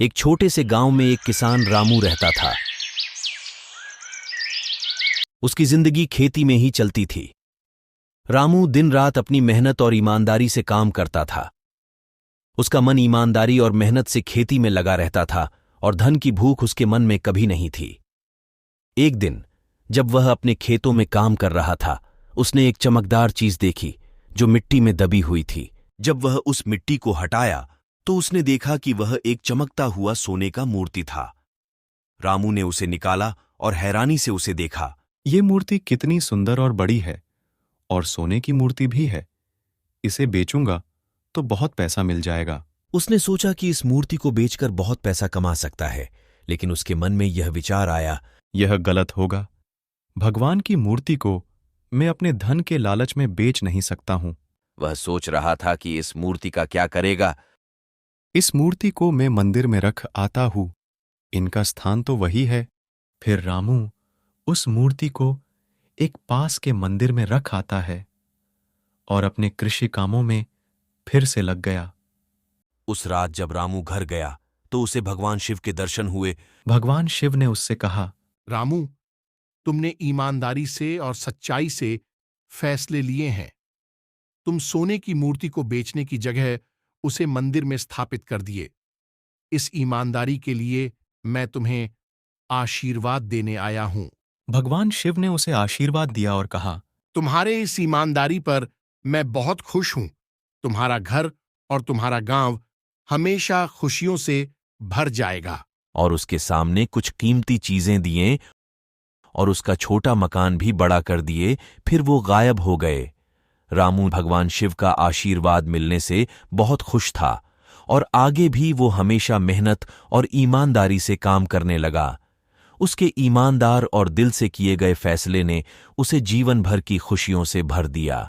एक छोटे से गांव में एक किसान रामू रहता था। उसकी जिंदगी खेती में ही चलती थी। रामू दिन रात अपनी मेहनत और ईमानदारी से काम करता था। उसका मन ईमानदारी और मेहनत से खेती में लगा रहता था और धन की भूख उसके मन में कभी नहीं थी। एक दिन जब वह अपने खेतों में काम कर रहा था, उसने एक चमकदार चीज देखी जो मिट्टी में दबी हुई थी। जब वह उस मिट्टी को हटाया तो उसने देखा कि वह एक चमकता हुआ सोने का मूर्ति था। रामू ने उसे निकाला और हैरानी से उसे देखा। ये मूर्ति कितनी सुंदर और बड़ी है, और सोने की मूर्ति भी है। इसे बेचूंगा तो बहुत पैसा मिल जाएगा। उसने सोचा कि इस मूर्ति को बेचकर बहुत पैसा कमा सकता है, लेकिन उसके मन में यह विचार आया, यह गलत होगा। भगवान की मूर्ति को मैं अपने धन के लालच में बेच नहीं सकता हूं। वह सोच रहा था कि इस मूर्ति का क्या करेगा। इस मूर्ति को मैं मंदिर में रख आता हूं, इनका स्थान तो वही है। फिर रामू उस मूर्ति को एक पास के मंदिर में रख आता है और अपने कृषि कामों में फिर से लग गया। उस रात जब रामू घर गया तो उसे भगवान शिव के दर्शन हुए। भगवान शिव ने उससे कहा, रामू, तुमने ईमानदारी से और सच्चाई से फैसले लिए हैं। तुम सोने की मूर्ति को बेचने की जगह उसे मंदिर में स्थापित कर दिए। इस ईमानदारी के लिए मैं तुम्हें आशीर्वाद देने आया हूं। भगवान शिव ने उसे आशीर्वाद दिया और कहा, तुम्हारे इस ईमानदारी पर मैं बहुत खुश हूं। तुम्हारा घर और तुम्हारा गांव हमेशा खुशियों से भर जाएगा। और उसके सामने कुछ कीमती चीजें दिए और उसका छोटा मकान भी बड़ा कर दिए। फिर वो गायब हो गए। रामू भगवान शिव का आशीर्वाद मिलने से बहुत खुश था और आगे भी वो हमेशा मेहनत और ईमानदारी से काम करने लगा। उसके ईमानदार और दिल से किए गए फैसले ने उसे जीवन भर की खुशियों से भर दिया।